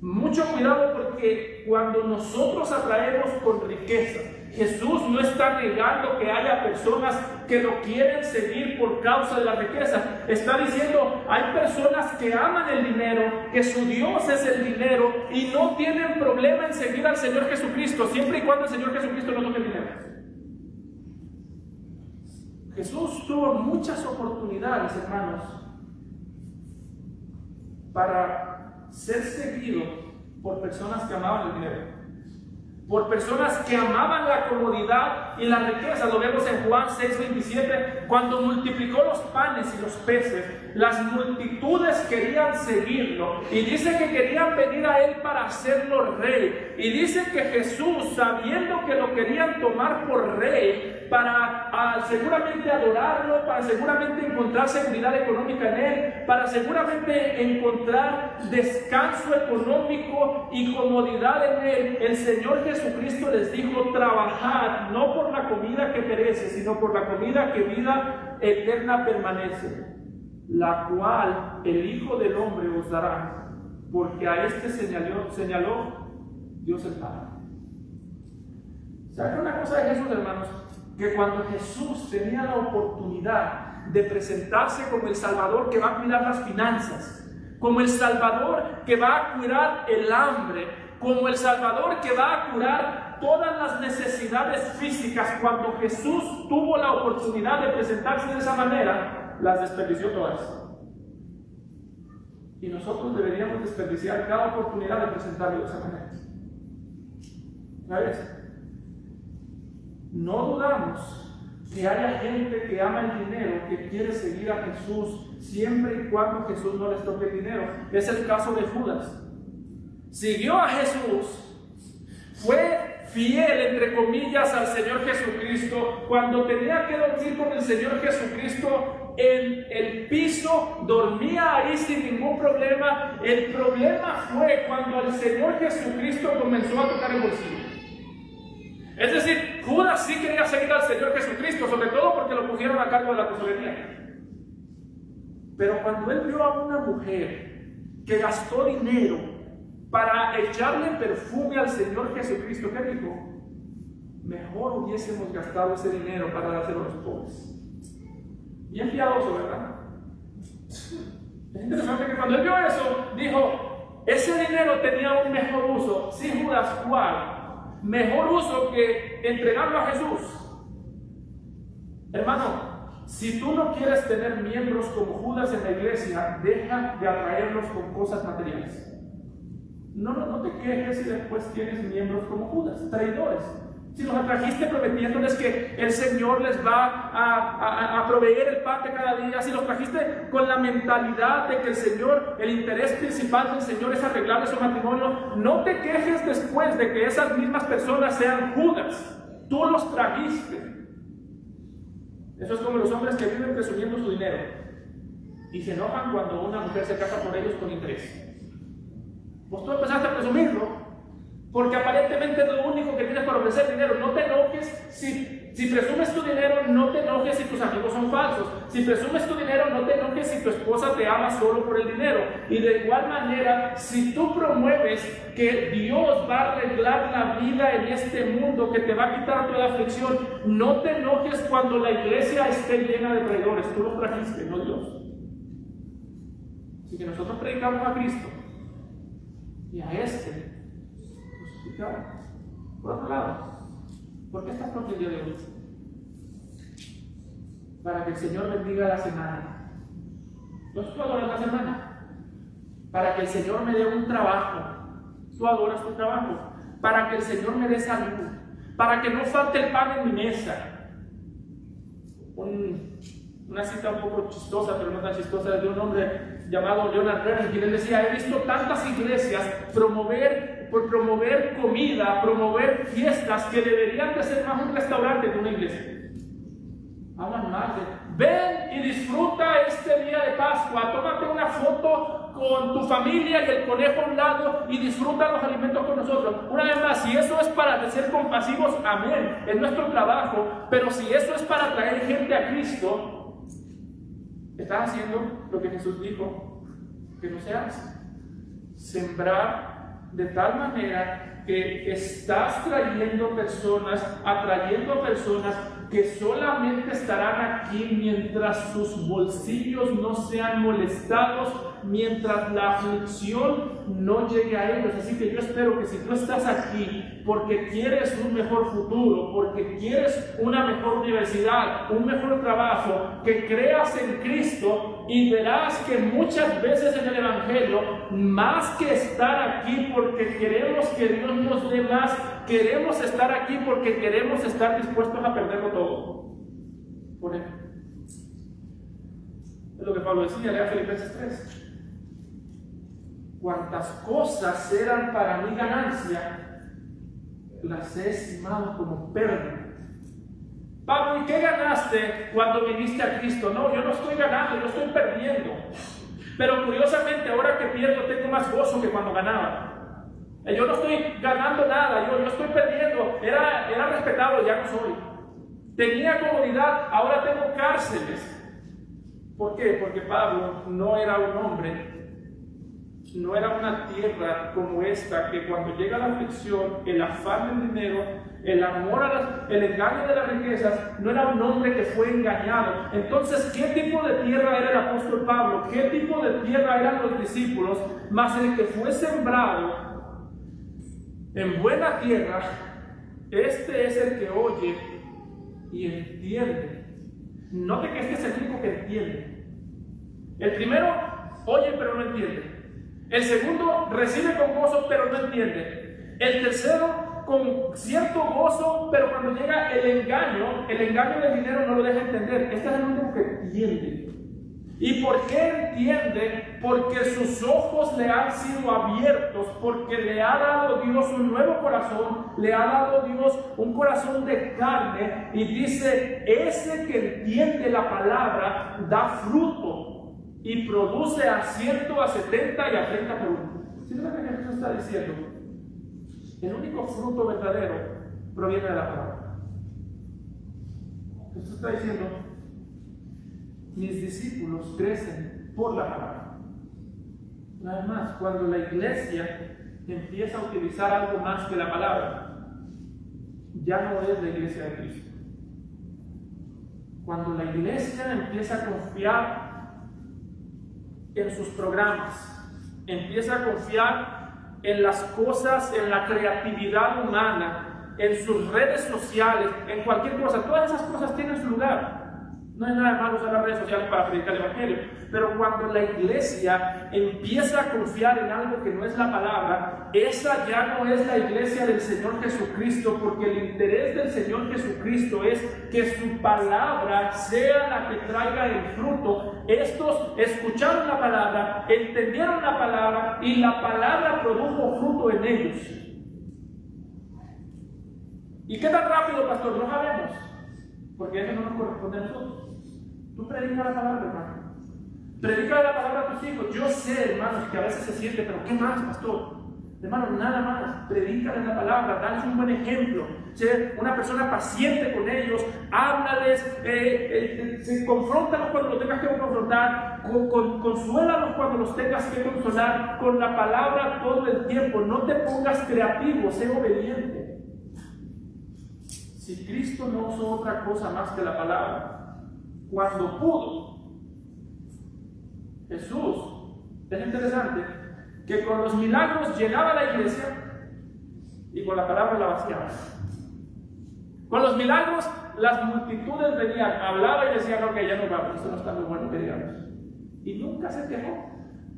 Mucho cuidado, porque cuando nosotros atraemos con riqueza, Jesús no está negando que haya personas que lo quieren seguir por causa de la riqueza. Está diciendo: hay personas que aman el dinero, que su Dios es el dinero y no tienen problema en seguir al Señor Jesucristo, siempre y cuando el Señor Jesucristo no toque el dinero. Jesús tuvo muchas oportunidades, hermanos, para ser seguido por personas que amaban el dinero, por personas que amaban la comodidad y la riqueza. Lo vemos en Juan 6:27, cuando multiplicó los panes y los peces, las multitudes querían seguirlo, y dice que querían venir a él para hacerlo rey, y dice que Jesús, sabiendo que lo querían tomar por rey, para seguramente adorarlo, para seguramente encontrar seguridad económica en él, para seguramente encontrar descanso económico y comodidad en él, el Señor Jesucristo les dijo: trabajad no por la comida que perece, sino por la comida que vida eterna permanece, la cual el Hijo del Hombre os dará, porque a este señaló Dios el Padre. ¿Saben una cosa de Jesús, hermanos? que cuando Jesús tenía la oportunidad de presentarse como el Salvador que va a cuidar las finanzas, como el Salvador que va a curar el hambre, como el Salvador que va a curar todas las necesidades físicas, cuando Jesús tuvo la oportunidad de presentarse de esa manera, las desperdició todas. Y nosotros deberíamos desperdiciar cada oportunidad de presentarlo de esa manera. ¿Sabes? No dudamos que haya gente que ama el dinero, que quiere seguir a Jesús siempre y cuando Jesús no les toque el dinero. Es el caso de Judas. Siguió a Jesús, fue fiel, entre comillas, al Señor Jesucristo. Cuando tenía que dormir con el Señor Jesucristo en el piso, dormía ahí sin ningún problema. El problema fue cuando el Señor Jesucristo comenzó a tocar el bolsillo. Es decir, Judas sí quería seguir al Señor Jesucristo, sobre todo porque lo pusieron a cargo de la tesorería. Pero cuando él vio a una mujer que gastó dinero para echarle perfume al Señor Jesucristo, ¿qué dijo? Mejor hubiésemos gastado ese dinero para dárselo a los pobres. Bien piadoso, ¿verdad? Es interesante que cuando él vio eso, dijo, ese dinero tenía un mejor uso. Sí, Judas, ¿cuál? Mejor uso que entregarlo a Jesús. Hermano, si tú no quieres tener miembros como Judas en la iglesia, deja de atraerlos con cosas materiales. No te quejes si después tienes miembros como Judas, traidores. Si los atrajiste prometiéndoles que el Señor les va a proveer el pan de cada día, si los trajiste con la mentalidad de que el Señor, el interés principal del Señor es arreglarle su matrimonio, no te quejes después de que esas mismas personas sean Judas. Tú los trajiste. Eso es como los hombres que viven presumiendo su dinero y se enojan cuando una mujer se casa por ellos con interés. Pues tú empezaste a presumirlo, porque aparentemente es lo único que tienes para ofrecer dinero. No te enojes si presumes tu dinero, no te enojes si tus amigos son falsos. Si presumes tu dinero, no te enojes si tu esposa te ama solo por el dinero. Y de igual manera, si tú promueves que Dios va a arreglar la vida en este mundo, que te va a quitar toda aflicción, no te enojes cuando la iglesia esté llena de traidores. Tú los trajiste, no Dios. Así que nosotros predicamos a Cristo y a este crucificado. Por otro lado, ¿por qué estás pronto el día de hoy? Para que el Señor bendiga la semana. Entonces tú adoras la semana. Para que el Señor me dé un trabajo. Tú adoras tu trabajo. Para que el Señor me dé salud. Para que no falte el pan en mi mesa. Una cita un poco chistosa, pero no tan chistosa, de un hombre llamado Leonard Renan, quien él decía: he visto tantas iglesias promover comida, promover fiestas que deberían de ser más un restaurante que una iglesia. Hablan más de, ven y disfruta este día de Pascua, tómate una foto con tu familia y el conejo a un lado y disfruta los alimentos con nosotros. Una vez más, si eso es para ser compasivos, amén, es nuestro trabajo, pero si eso es para traer gente a Cristo, estás haciendo lo que Jesús dijo que no se hace. Sembrar de tal manera que estás atrayendo personas que solamente estarán aquí mientras sus bolsillos no sean molestados, mientras la aflicción no llegue a ellos. Así que yo espero que si tú estás aquí porque quieres un mejor futuro, porque quieres una mejor universidad, un mejor trabajo, que creas en Cristo y verás que muchas veces en el Evangelio, más que estar aquí porque queremos que Dios nos dé más, queremos estar aquí porque queremos estar dispuestos a perderlo todo por Él. Es lo que Pablo decía, lea Filipenses 3. Cuantas cosas eran para mí ganancia, las he estimado como pérdida. Pablo, ¿y qué ganaste cuando viniste a Cristo? No, yo no estoy ganando, yo estoy perdiendo. Pero curiosamente, ahora que pierdo, tengo más gozo que cuando ganaba. Yo no estoy ganando nada, yo estoy perdiendo. Era respetado, ya no soy. Tenía comodidad, ahora tengo cárceles. ¿Por qué? Porque Pablo no era un hombre no era una tierra como esta, que cuando llega la aflicción, el afán del dinero, el amor el engaño de las riquezas, no era un hombre que fue engañado. Entonces, ¿qué tipo de tierra era el apóstol Pablo? ¿Qué tipo de tierra eran los discípulos? Mas el que fue sembrado en buena tierra, este es el que oye y entiende. Note que este es el único que entiende. El primero oye pero no entiende. El segundo recibe con gozo pero no entiende. El tercero con cierto gozo, pero cuando llega el engaño del dinero no lo deja entender. Este es el único que entiende. ¿Y por qué entiende? Porque sus ojos le han sido abiertos, porque le ha dado Dios un nuevo corazón, le ha dado Dios un corazón de carne, y dice, ese que entiende la palabra da fruto y produce a 100, a 70 y a 30 por uno. ¿Sí es lo que Jesús está diciendo? El único fruto verdadero proviene de la palabra. Jesús está diciendo, mis discípulos crecen por la palabra. Nada más, cuando la iglesia empieza a utilizar algo más que la palabra, ya no es la iglesia de Cristo. Cuando la iglesia empieza a confiar en sus programas, empieza a confiar en las cosas, en la creatividad humana, en sus redes sociales, en cualquier cosa, todas esas cosas tienen su lugar. No hay nada malo usar las redes sociales para predicar el evangelio, pero cuando la iglesia empieza a confiar en algo que no es la palabra, esa ya no es la iglesia del Señor Jesucristo, porque el interés del Señor Jesucristo es que su palabra sea la que traiga el fruto. Estos escucharon la palabra, entendieron la palabra y la palabra produjo fruto en ellos. ¿Y qué tan rápido, pastor? No sabemos, porque eso no nos corresponde a nosotros. Tú predica la palabra, hermano. Predica la palabra a tus hijos. Yo sé, hermanos, que a veces se siente, pero ¿qué más, pastor? Hermano, nada más. Predícales la palabra, dales un buen ejemplo. Sé una persona paciente con ellos. Háblales, confróntalos cuando los tengas que confrontar. Consuélalos cuando los tengas que consolar. Con la palabra todo el tiempo. No te pongas creativo, sé obediente. Si Cristo no usó otra cosa más que la palabra, cuando pudo, Jesús, es interesante que con los milagros llenaba la iglesia y con la palabra la vaciaba. Con los milagros las multitudes venían, hablaba y decían, ok, ya nos vamos, esto no está muy bueno que digamos. Y nunca se quejó.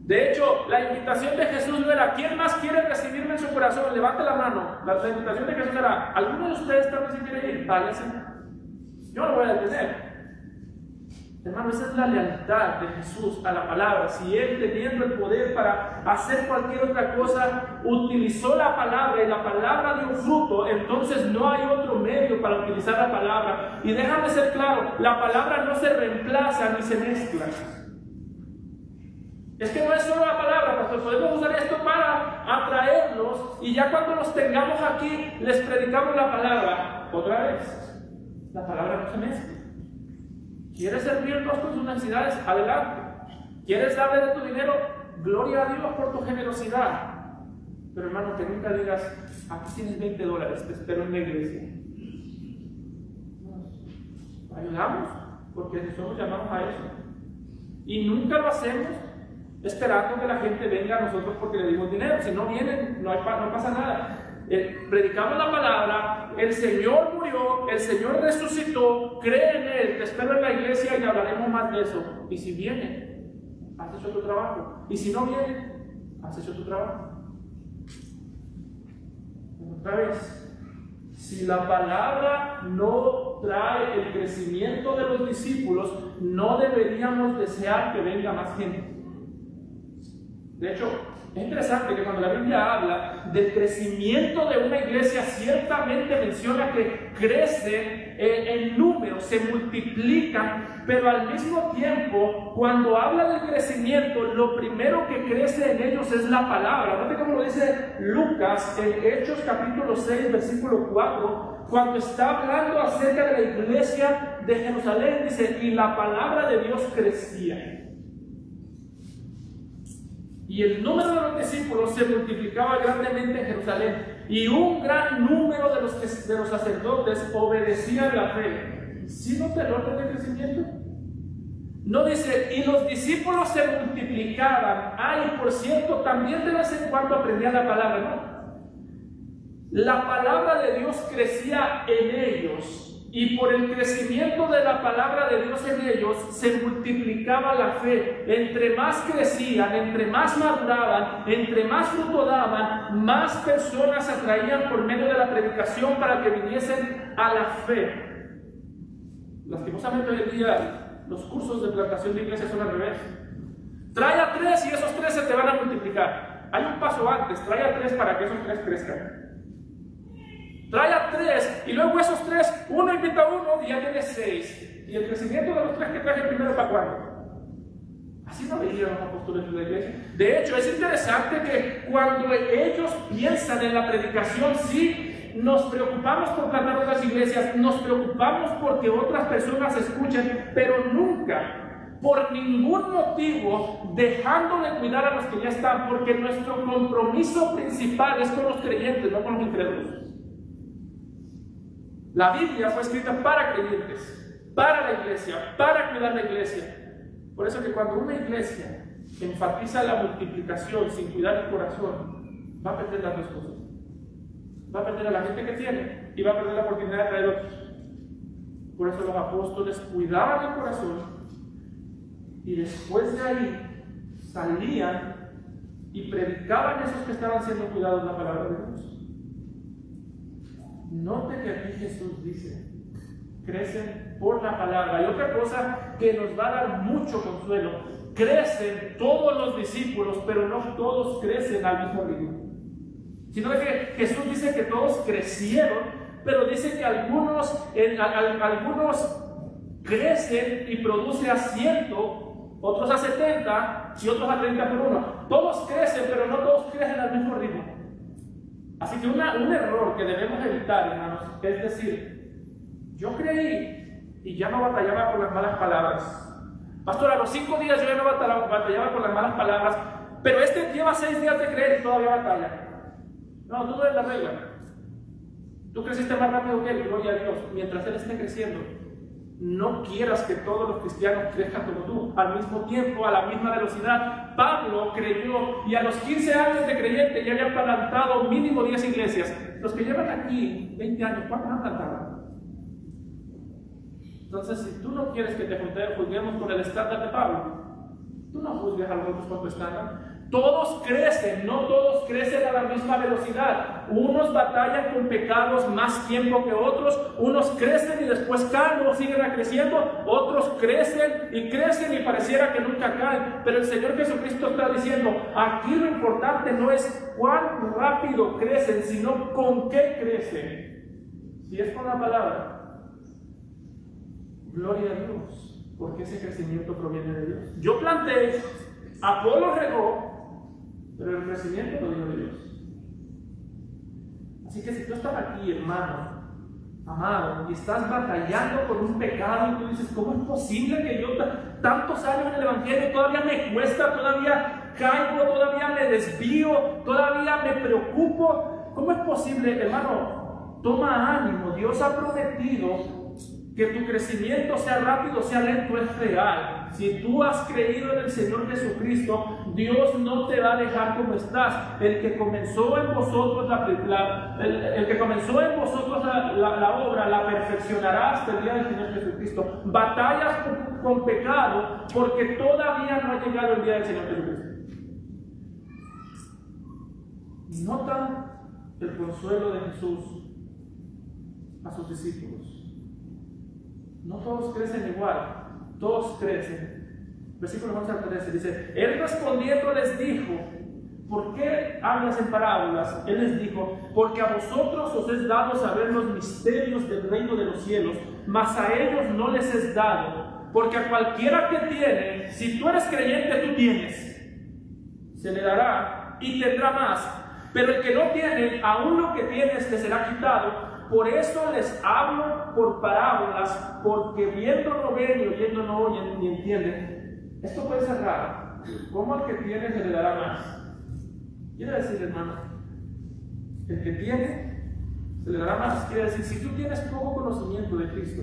De hecho, la invitación de Jesús no era, ¿quién más quiere recibirme en su corazón? Levante la mano. La invitación de Jesús era, ¿alguno de ustedes también se quiere ir? Váyase. Yo no voy a detener. Hermano, esa es la lealtad de Jesús a la palabra. Si Él, teniendo el poder para hacer cualquier otra cosa, utilizó la palabra y la palabra dio fruto, entonces no hay otro medio para utilizar la palabra. Y déjame ser claro, la palabra no se reemplaza ni se mezcla. Es que no es solo la palabra, pastor, podemos usar esto para atraerlos y ya cuando los tengamos aquí, les predicamos la palabra. Otra vez, la palabra no se mezcla. ¿Quieres servirnos con sus necesidades? Adelante. ¿Quieres darle de tu dinero? Gloria a Dios por tu generosidad. Pero hermano, que nunca digas, aquí tienes $20, te espero en la iglesia. Nos ayudamos porque somos llamados a eso. Y nunca lo hacemos esperando que la gente venga a nosotros porque le dimos dinero. Si no vienen, no pasa nada. Predicamos la palabra, el Señor murió, el Señor resucitó, cree en Él, te espero en la iglesia y hablaremos más de eso. Y si viene, has hecho tu trabajo. Y si no viene, has hecho tu trabajo. Otra vez, si la palabra no trae el crecimiento de los discípulos, no deberíamos desear que venga más gente. De hecho, es interesante que cuando la Biblia habla del crecimiento de una iglesia, ciertamente menciona que crece en número, se multiplican, pero al mismo tiempo, cuando habla del crecimiento, lo primero que crece en ellos es la palabra. Note cómo lo dice Lucas en Hechos capítulo 6, versículo 4, cuando está hablando acerca de la iglesia de Jerusalén, dice, y la palabra de Dios crecía. Y el número de los discípulos se multiplicaba grandemente en Jerusalén, y un gran número de los sacerdotes obedecían la fe. ¿Sí nota el orden de crecimiento? No dice, y los discípulos se multiplicaban. Ay, por cierto, también de vez en cuando aprendían la palabra, ¿no? La palabra de Dios crecía en ellos. Y por el crecimiento de la palabra de Dios en ellos, se multiplicaba la fe. Entre más crecían, entre más maduraban, entre más fruto daban, más personas se atraían por medio de la predicación para que viniesen a la fe. Lastimosamente hoy en día, los cursos de plantación de iglesias son al revés. Trae a 3 y esos 3 se te van a multiplicar. Hay un paso antes, trae a 3 para que esos 3 crezcan. Trae a 3 y luego esos 3, uno invita a uno y ya tiene 6. Y el crecimiento de los 3 que traje primero, ¿para cuándo? Así no veían los apóstoles de la iglesia. De hecho, es interesante que cuando ellos piensan en la predicación, sí, nos preocupamos por plantar otras iglesias, nos preocupamos porque otras personas escuchen, pero nunca, por ningún motivo, dejando de cuidar a los que ya están, porque nuestro compromiso principal es con los creyentes, no con los incrédulos. La Biblia fue escrita para creyentes, para la iglesia, para cuidar la iglesia. Por eso que cuando una iglesia enfatiza la multiplicación sin cuidar el corazón, va a perder las dos cosas. Va a perder a la gente que tiene y va a perder la oportunidad de traer otros. Por eso los apóstoles cuidaban el corazón y después de ahí salían y predicaban a esos que estaban siendo cuidados la palabra de Dios. Note que aquí Jesús dice, crecen por la palabra. Y otra cosa que nos va a dar mucho consuelo, crecen todos los discípulos, pero no todos crecen al mismo ritmo. Sino que Jesús dice que todos crecieron, pero dice que algunos crecen y producen a 100, otros a 70 y otros a 30 por uno. Todos crecen, pero no todos crecen al mismo ritmo. Así que un error que debemos evitar, hermanos, es decir, yo creí y ya no batallaba por las malas palabras. Pastor, a los 5 días yo ya no batallaba por las malas palabras, pero este lleva 6 días de creer y todavía batalla. No, tú no eres la regla. Tú creciste más rápido que él, gloria a Dios, mientras él esté creciendo. No quieras que todos los cristianos crezcan como tú, al mismo tiempo, a la misma velocidad. Pablo creyó y a los 15 años de creyente ya había plantado mínimo 10 iglesias. Los que llevan aquí 20 años, ¿cuántas han plantado? Entonces, si tú no quieres que te juzguemos con el estándar de Pablo, tú no juzgues a los otros con tu estándar. Todos crecen, no todos crecen a la misma velocidad. Unos batallan con pecados más tiempo que otros, unos crecen y después caen, luego siguen creciendo, otros crecen y pareciera que nunca caen. Pero el Señor Jesucristo está diciendo, aquí lo importante no es cuán rápido crecen, sino con qué crecen. Si es con la palabra, gloria a Dios, porque ese crecimiento proviene de Dios. Yo planté, Apolo regó, pero el crecimiento lo dio de Dios. Así que si tú estás aquí, hermano, amado, y estás batallando con un pecado y tú dices, ¿cómo es posible que yo tantos años en el Evangelio todavía me cuesta, todavía caigo, todavía me desvío, todavía me preocupo? ¿Cómo es posible, hermano? Toma ánimo, Dios ha prometido que tu crecimiento sea rápido, sea lento, es real. Si tú has creído en el Señor Jesucristo, Dios no te va a dejar como estás. El que comenzó en vosotros la obra, la perfeccionará hasta el día del Señor Jesucristo. Batallas con pecado porque todavía no ha llegado el día del Señor Jesucristo. Nota el consuelo de Jesús a sus discípulos. No todos crecen igual, todos crecen. Versículo 11 al 13 dice, Él respondiendo les dijo, ¿por qué hablas en parábolas? Él les dijo, porque a vosotros os es dado saber los misterios del reino de los cielos, mas a ellos no les es dado, porque a cualquiera que tiene, si tú eres creyente, tú tienes, se le dará y tendrá más, pero el que no tiene, aún lo que tienes te será quitado. Por eso les hablo por parábolas, porque viendo no ven y oyendo no oyen ni entienden. Esto puede ser raro, ¿cómo al que tiene se le dará más? Quiere decir, hermano, el que tiene se le dará más. Quiere decir, si tú tienes poco conocimiento de Cristo,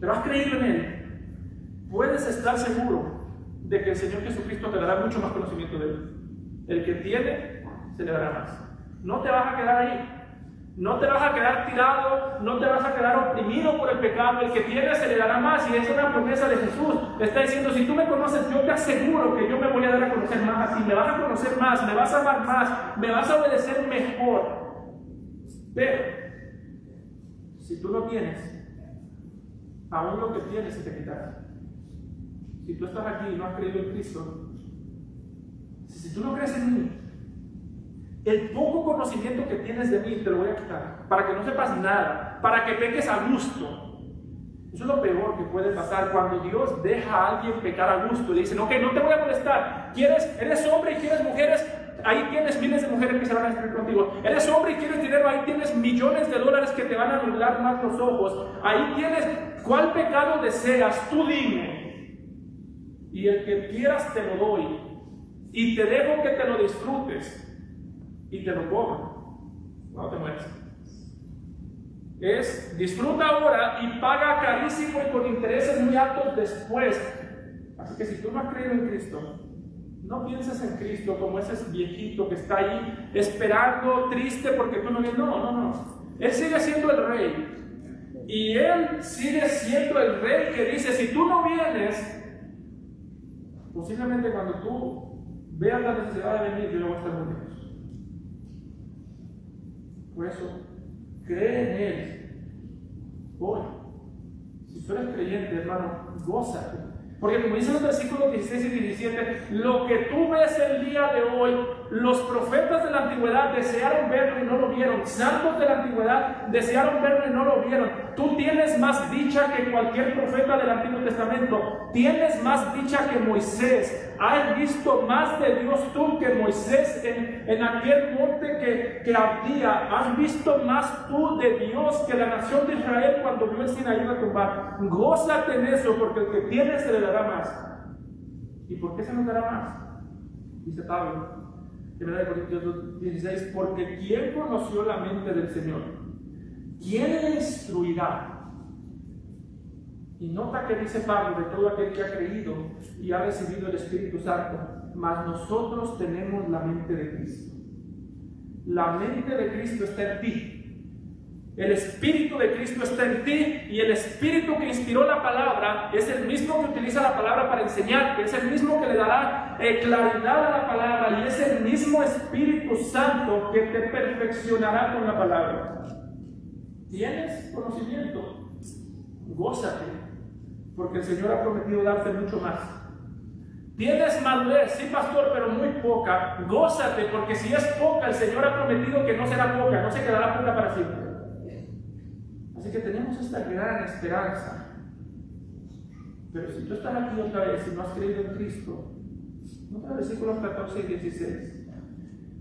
pero has creído en Él, puedes estar seguro de que el Señor Jesucristo te dará mucho más conocimiento de Él. El que tiene se le dará más. No te vas a quedar ahí. No te vas a quedar tirado, no te vas a quedar oprimido por el pecado. El que tiene se le dará más, y es una promesa de Jesús. Está diciendo, si tú me conoces, yo te aseguro que yo me voy a dar a conocer más a ti. Me vas a conocer más, me vas a amar más, me vas a obedecer mejor. Pero, si tú no tienes, aún lo que tienes se te quitará. Si tú estás aquí y no has creído en Cristo, si tú no crees en mí, el poco conocimiento que tienes de mí te lo voy a quitar, para que no sepas nada, para que peques a gusto. Eso es lo peor que puede pasar cuando Dios deja a alguien pecar a gusto. Le dicen, ok, no te voy a molestar. ¿Eres hombre y quieres mujeres? Ahí tienes miles de mujeres que se van a estar contigo. Eres hombre y quieres dinero, ahí tienes millones de dólares que te van a nublar más los ojos. Ahí tienes, ¿cuál pecado deseas? Tú dime. Y el que quieras te lo doy. Y te dejo que te lo disfrutes. Y te lo coman. No te mueres. Es disfruta ahora y paga carísimo y con intereses muy altos después. Así que si tú no has creído en Cristo, no pienses en Cristo como ese viejito que está ahí esperando, triste porque tú no vienes. No. Él sigue siendo el rey. Y Él sigue siendo el rey que dice, si tú no vienes, posiblemente cuando tú veas la necesidad de venir, yo no voy a estar muy lejos. Por eso, cree en Él. Hoy, si tú eres creyente, hermano, gózate. Porque como dicen los versículos 16 y 17, lo que tú ves el día de hoy, los profetas de la antigüedad desearon verlo y no lo vieron. Santos de la antigüedad desearon verlo y no lo vieron. Tú tienes más dicha que cualquier profeta del Antiguo Testamento. Tienes más dicha que Moisés. Has visto más de Dios tú que Moisés en aquel monte que ardía. Has visto más tú de Dios que la nación de Israel cuando vio el Sinaí retumbar. Gózate en eso, porque el que tiene se le dará más. ¿Y por qué se nos dará más? Dice Pablo en 1 Corintios 16, porque ¿quién conoció la mente del Señor? ¿Quién le instruirá? Y nota que dice Pablo, de todo aquel que ha creído y ha recibido el Espíritu Santo, mas nosotros tenemos la mente de Cristo. La mente de Cristo está en ti. El Espíritu de Cristo está en ti, y el Espíritu que inspiró la palabra es el mismo que utiliza la palabra para enseñarte, es el mismo que le dará claridad a la palabra, y es el mismo Espíritu Santo que te perfeccionará con la palabra. ¿Tienes conocimiento? Gózate, porque el Señor ha prometido darte mucho más. ¿Tienes madurez? Sí, pastor, pero muy poca. Gózate, porque si es poca, el Señor ha prometido que no será poca, no se quedará poca para siempre. Así que tenemos esta gran esperanza. Pero si tú estás aquí otra vez y no has creído en Cristo, nota los versículos 14 y 16.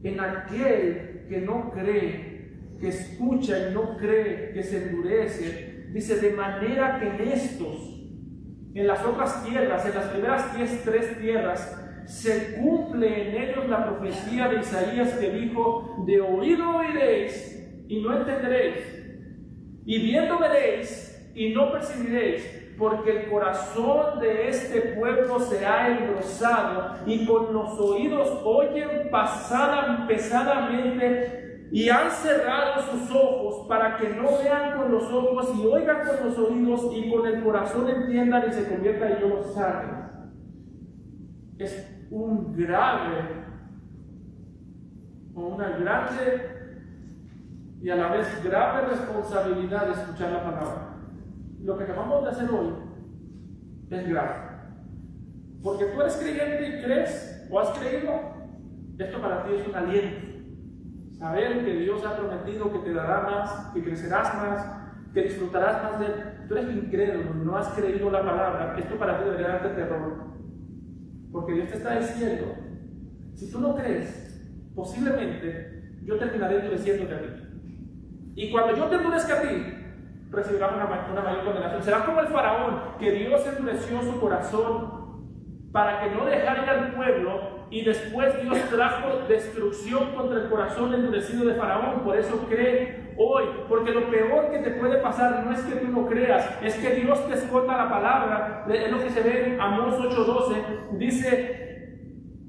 En aquel que no cree, que escucha y no cree, que se endurece, dice, de manera que en estos, en las otras tierras, en las primeras 3 tierras, se cumple en ellos la profecía de Isaías que dijo, de oído oiréis y no entenderéis, y viendo veréis y no percibiréis, porque el corazón de este pueblo se ha engrosado y con los oídos oyen pesadamente y han cerrado sus ojos para que no vean con los ojos y oigan con los oídos y con el corazón entiendan y se conviertan y yo los sane. Es un grave o una grande y a la vez grave responsabilidad de escuchar la palabra. Lo que acabamos de hacer hoy es grave, porque tú eres creyente y crees o has creído. Esto para ti es un aliento, saber que Dios ha prometido que te dará más, que crecerás más, que disfrutarás más de Él. Tú eres incrédulo, no has creído la palabra. Esto para ti debería darte terror, porque Dios te está diciendo, si tú no crees, posiblemente yo terminaré endureciéndote a ti. Y cuando yo te endurezca a ti, recibirás una mayor condenación. Será como el faraón, que Dios endureció su corazón para que no dejara ir al pueblo, y después Dios trajo destrucción contra el corazón endurecido de Faraón. Por eso cree hoy, porque lo peor que te puede pasar no es que tú no creas, es que Dios te esconda la palabra. Es lo que se ve en Amós 8:12, dice: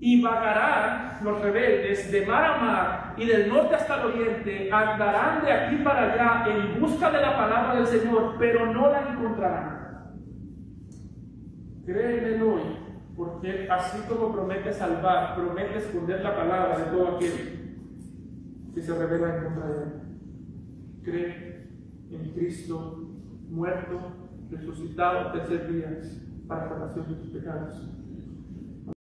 y vagarán los rebeldes de mar a mar y del norte hasta el oriente, andarán de aquí para allá en busca de la palabra del Señor, pero no la encontrarán. Créeme hoy, porque así como promete salvar, promete esconder la palabra de todo aquel que se revela en contra de él. Cree en Cristo muerto, resucitado el tercer día para la salvación de tus pecados.